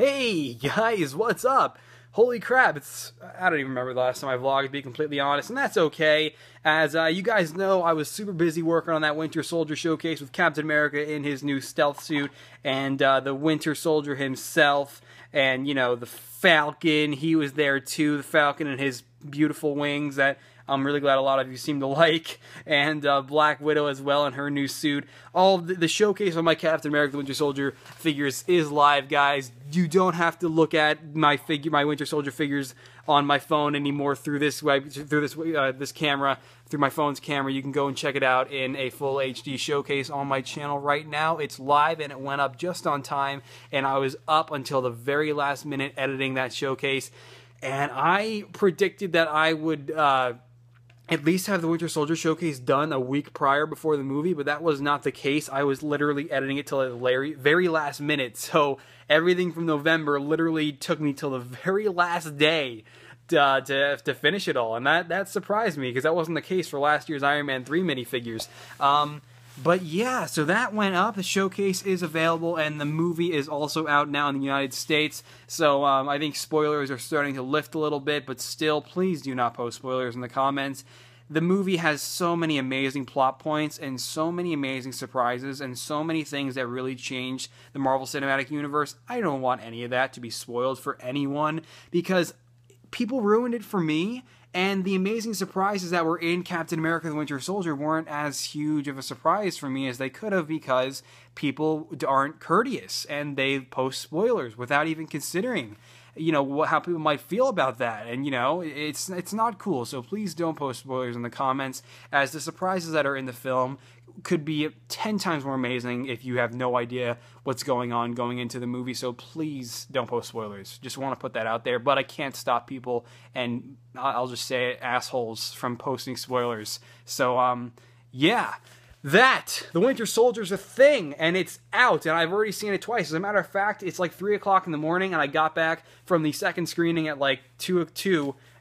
Hey guys, what's up? Holy crap, I don't even remember the last time I vlogged, to be completely honest, and that's okay. As you guys know, I was super busy working on that Winter Soldier showcase with Captain America in his new stealth suit, and the Winter Soldier himself, and, you know, the Falcon, he was there too, the Falcon and his beautiful wings that I'm really glad a lot of you seem to like, and Black Widow as well in her new suit. All of the showcase of my Captain America the Winter Soldier figures is live, guys. You don't have to look at my Winter Soldier figures on my phone anymore through this camera, through my phone's camera. You can go and check it out in a full HD showcase on my channel right now. It's live and it went up just on time, and I was up until the very last minute editing that showcase. And I predicted that I would at least have the Winter Soldier showcase done a week prior before the movie, but that was not the case. I was literally editing it till the very last minute, so everything from November literally took me till the very last day to finish it all, and that surprised me, because that wasn't the case for last year's Iron Man 3 minifigures. But yeah, so that went up. The showcase is available, and the movie is also out now in the United States. So I think spoilers are starting to lift a little bit, but still, please do not post spoilers in the comments. The movie has so many amazing plot points and so many amazing surprises and so many things that really changed the Marvel Cinematic Universe. I don't want any of that to be spoiled for anyone, because people ruined it for me. And the amazing surprises that were in Captain America the Winter Soldier weren't as huge of a surprise for me as they could have, because people aren't courteous and they post spoilers without even considering, you know, how people might feel about that. And, you know, it's not cool. So please don't post spoilers in the comments, as the surprises that are in the film could be 10 times more amazing if you have no idea what's going on going into the movie. So please don't post spoilers. Just want to put that out there. But I can't stop people, and I'll just say it, assholes, from posting spoilers. So yeah, the Winter Soldier's a thing, and it's out, and I've already seen it twice. As a matter of fact, it's like 3 o'clock in the morning, and I got back from the second screening at like 2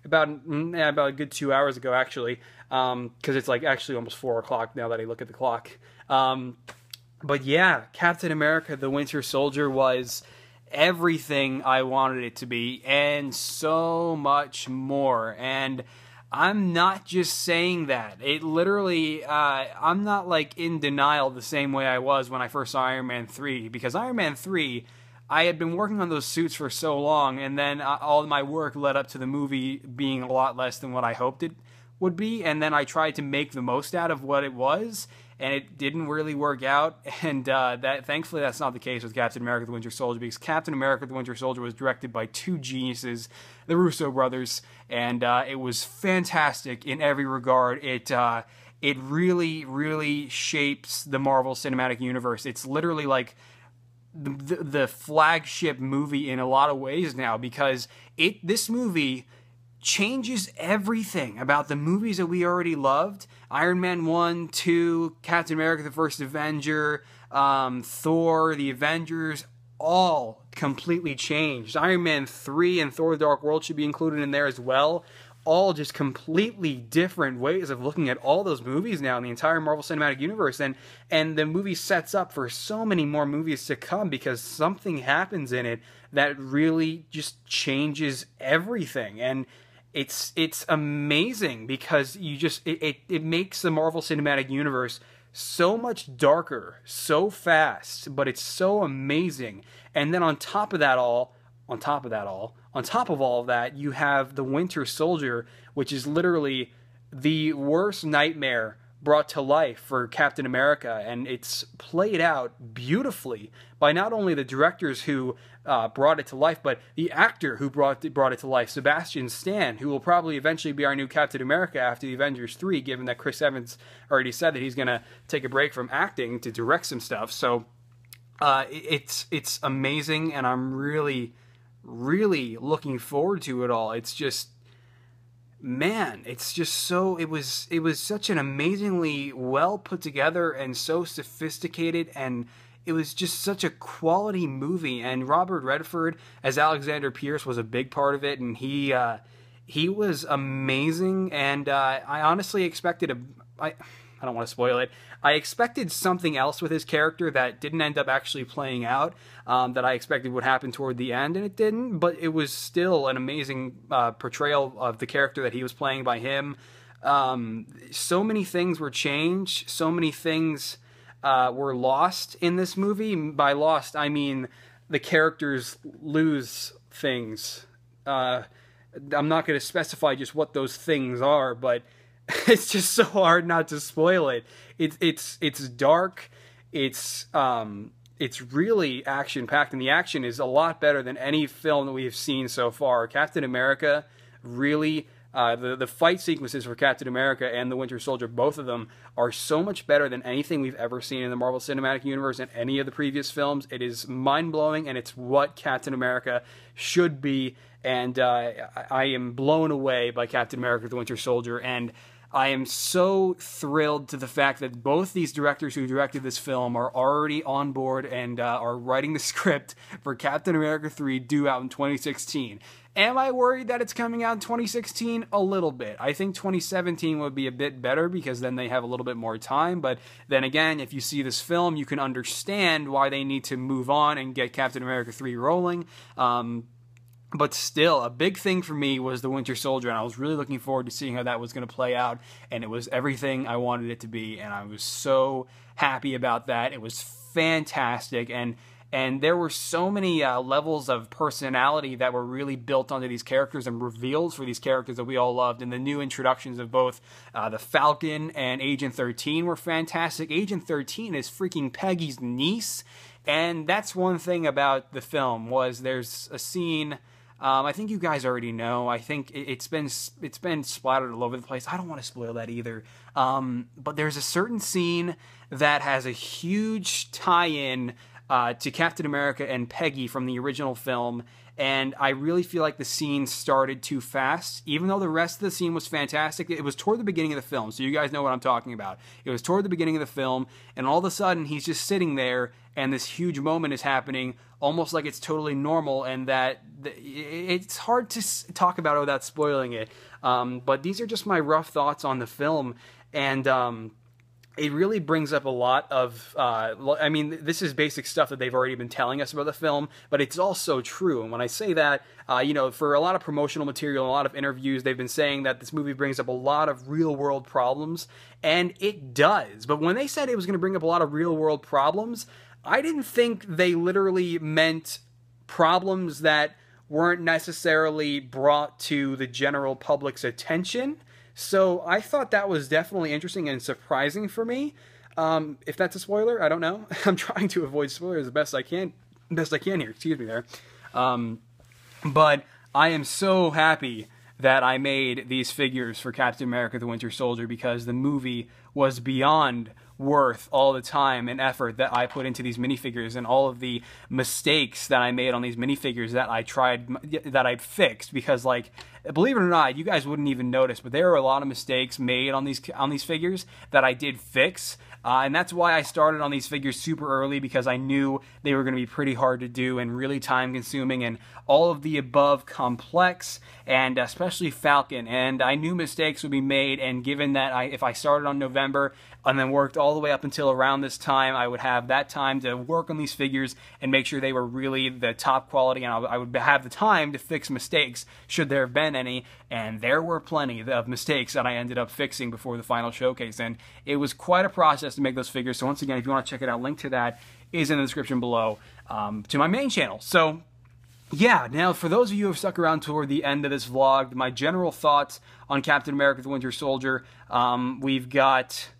about a good 2 hours ago, actually, because it's like actually almost 4 o'clock now that I look at the clock. But yeah, Captain America the Winter Soldier was everything I wanted it to be, and so much more. And I'm not just saying that. It literally, I'm not like in denial the same way I was when I first saw Iron Man 3, because Iron Man 3, I had been working on those suits for so long, and then all my work led up to the movie being a lot less than what I hoped it would be, and then I tried to make the most out of what it was, and it didn't really work out. And thankfully that's not the case with Captain America the Winter Soldier, because Captain America the Winter Soldier was directed by two geniuses, the Russo brothers, and it was fantastic in every regard. It really, really shapes the Marvel Cinematic Universe. It's literally like the flagship movie in a lot of ways now, because this movie changes everything about the movies that we already loved. Iron Man 1, 2, Captain America the First Avenger, Thor, the Avengers, all completely changed. Iron Man 3 and Thor the Dark World should be included in there as well. All just completely different ways of looking at all those movies now in the entire Marvel Cinematic Universe. And the movie sets up for so many more movies to come, because something happens in it that really just changes everything. And it's amazing, because it makes the Marvel Cinematic Universe so much darker, so fast, but it's so amazing. And then on top of all of that, you have the Winter Soldier, which is literally the worst nightmare brought to life for Captain America, and it's played out beautifully by not only the directors who brought it to life, but the actor who brought it to life, Sebastian Stan, who will probably eventually be our new Captain America after the Avengers 3, given that Chris Evans already said that he's going to take a break from acting to direct some stuff. So it's amazing, and I'm really, really looking forward to it all. It's just, man, it's just so, it was such an amazingly well put together and so sophisticated, and it was just such a quality movie. And Robert Redford as Alexander Pierce was a big part of it, and he was amazing. And I honestly expected I don't want to spoil it. I expected something else with his character that didn't end up actually playing out, that I expected would happen toward the end, and it didn't, but it was still an amazing portrayal of the character that he was playing by him. So many things were changed, so many things were lost in this movie. By lost, I mean the characters lose things. I'm not going to specify just what those things are, but it's just so hard not to spoil it. It's dark. It's really action packed, and the action is a lot better than any film that we've seen so far. Captain America really. The fight sequences for Captain America and the Winter Soldier, both of them, are so much better than anything we've ever seen in the Marvel Cinematic Universe and any of the previous films. It is mind-blowing, and it's what Captain America should be, and I am blown away by Captain America the Winter Soldier, and I am so thrilled to the fact that both these directors who directed this film are already on board and are writing the script for Captain America 3 due out in 2016. Am I worried that it's coming out in 2016? A little bit. I think 2017 would be a bit better because then they have a little bit more time. But then again, if you see this film, you can understand why they need to move on and get Captain America 3 rolling. But still, a big thing for me was the Winter Soldier, and I was really looking forward to seeing how that was going to play out, and it was everything I wanted it to be, and I was so happy about that. It was fantastic, and there were so many levels of personality that were really built onto these characters and reveals for these characters that we all loved, and the new introductions of both the Falcon and Agent 13 were fantastic. Agent 13 is freaking Peggy's niece, and that's one thing about the film, was there's a scene... I think you guys already know. I think it's been splattered all over the place. I don't want to spoil that either. But there's a certain scene that has a huge tie-in to Captain America and Peggy from the original film, and I really feel like the scene started too fast. Even though the rest of the scene was fantastic, it was toward the beginning of the film, so you guys know what I'm talking about. It was toward the beginning of the film, and all of a sudden he's just sitting there, and this huge moment is happening, almost like it's totally normal, and that it's hard to talk about it without spoiling it. But these are just my rough thoughts on the film, and it really brings up a lot of, I mean, this is basic stuff that they've already been telling us about the film, but it's also true. And when I say that, you know, for a lot of promotional material, a lot of interviews, they've been saying that this movie brings up a lot of real-world problems, and it does. But when they said it was going to bring up a lot of real-world problems, I didn't think they literally meant problems that weren't necessarily brought to the general public's attention. So I thought that was definitely interesting and surprising for me. If that's a spoiler, I don't know. I'm trying to avoid spoilers the best I can here. Excuse me there. But I am so happy that I made these figures for Captain America the Winter Soldier, because the movie was beyond worth all the time and effort that I put into these minifigures, and all of the mistakes that I made on these minifigures that I'd fixed, because, like, believe it or not, you guys wouldn't even notice, but there were a lot of mistakes made on these figures that I did fix. And that's why I started on these figures super early, because I knew they were going to be pretty hard to do and really time consuming, and all of the above complex, and especially Falcon. And I knew mistakes would be made, and given that if I started on November and then worked all the way up until around this time, I would have that time to work on these figures and make sure they were really the top quality, and I would have the time to fix mistakes should there have been any, and there were plenty of mistakes that I ended up fixing before the final showcase, and it was quite a process to make those figures. So once again, if you want to check it out, link to that is in the description below, to my main channel. So yeah, now for those of you who have stuck around toward the end of this vlog, my general thoughts on Captain America the Winter Soldier, we've got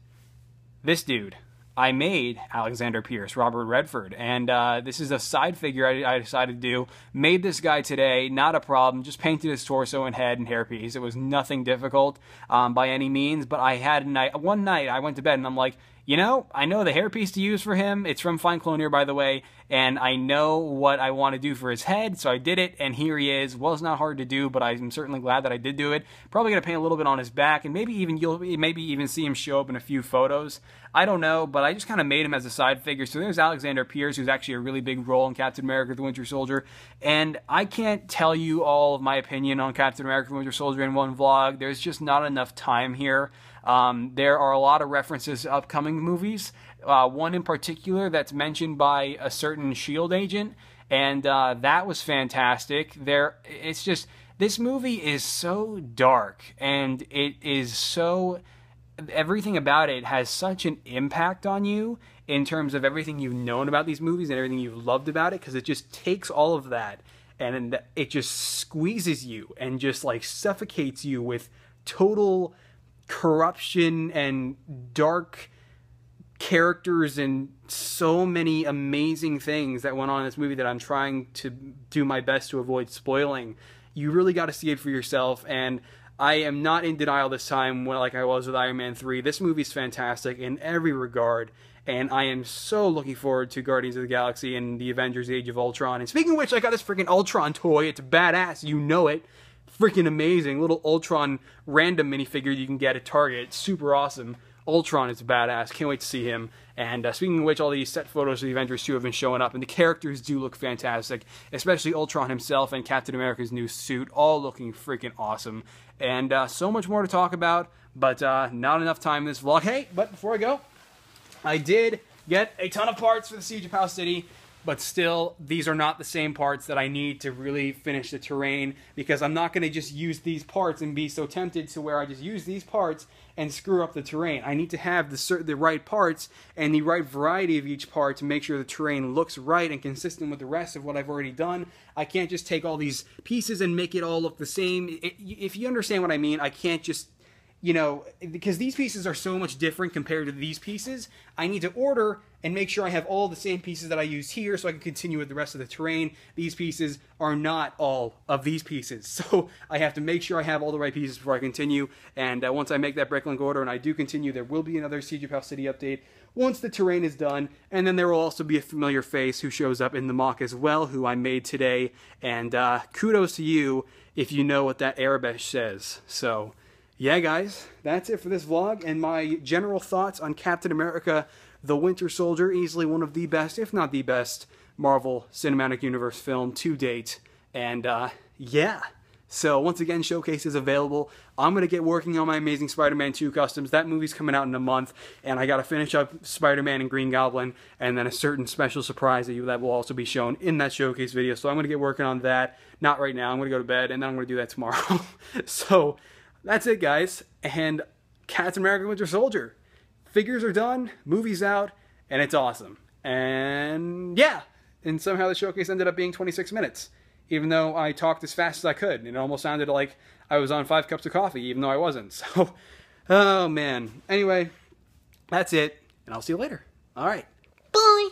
this dude. I made Alexander Pierce, Robert Redford, and this is a side figure I decided to do. Made this guy today, not a problem, just painted his torso and head and hairpiece. It was nothing difficult by any means, but I had one night I went to bed and I'm like, you know, I know the hairpiece to use for him. It's from Fine Clone, by the way, and I know what I want to do for his head, so I did it, and here he is. Was not hard to do, but I'm certainly glad that I did do it. Probably going to paint a little bit on his back, and maybe even see him show up in a few photos. I don't know, but I just kind of made him as a side figure. So there's Alexander Pierce, who's actually a really big role in Captain America the Winter Soldier, and I can't tell you all of my opinion on Captain America the Winter Soldier in one vlog. There's just not enough time here. There are a lot of references to upcoming movies. One in particular that's mentioned by a certain S.H.I.E.L.D. agent, and that was fantastic. It's just, this movie is so dark, and it is so, everything about it has such an impact on you in terms of everything you've known about these movies and everything you've loved about it, because it just takes all of that and it just squeezes you and just like suffocates you with total corruption and dark characters and so many amazing things that went on in this movie that I'm trying to do my best to avoid spoiling. You really got to see it for yourself, and I am not in denial this time like I was with Iron Man 3. This movie's fantastic in every regard, and I am so looking forward to Guardians of the Galaxy and the Avengers Age of Ultron. And speaking of which, I got this freaking Ultron toy. It's badass. You know it. Freaking amazing. Little Ultron random minifigure you can get at Target. It's super awesome. Ultron is badass. Can't wait to see him. And speaking of which, all these set photos of the Avengers 2 have been showing up, and the characters do look fantastic, especially Ultron himself and Captain America's new suit, all looking freaking awesome. And so much more to talk about, but not enough time in this vlog. Hey, but before I go, I did get a ton of parts for the Siege of Pal City, but still, these are not the same parts that I need to really finish the terrain, because I'm not going to just use these parts and be so tempted to where I just use these parts and screw up the terrain. I need to have the right parts and the right variety of each part to make sure the terrain looks right and consistent with the rest of what I've already done. I can't just take all these pieces and make it all look the same. If you understand what I mean, I can't just, you know, because these pieces are so much different compared to these pieces, I need to order and make sure I have all the same pieces that I used here so I can continue with the rest of the terrain. These pieces are not all of these pieces, so I have to make sure I have all the right pieces before I continue. And once I make that Bricklink order and I do continue, there will be another Siege of Pal City update once the terrain is done. And then there will also be a familiar face who shows up in the mock as well, who I made today. And kudos to you if you know what that Arabesh says. So yeah, guys, that's it for this vlog and my general thoughts on Captain America The Winter Soldier, easily one of the best, if not the best, Marvel Cinematic Universe film to date. And yeah, so once again, Showcase is available. I'm going to get working on my Amazing Spider-Man 2 customs. That movie's coming out in a month, and I got to finish up Spider-Man and Green Goblin, and then a certain special surprise that will also be shown in that Showcase video. So I'm going to get working on that. Not right now. I'm going to go to bed, and then I'm going to do that tomorrow. So that's it, guys. And Captain America Winter Soldier. Figures are done, movie's out, and it's awesome. And yeah, and somehow the showcase ended up being 26 minutes, even though I talked as fast as I could. It almost sounded like I was on 5 cups of coffee, even though I wasn't. So, oh man. Anyway, that's it, and I'll see you later. All right. Bye.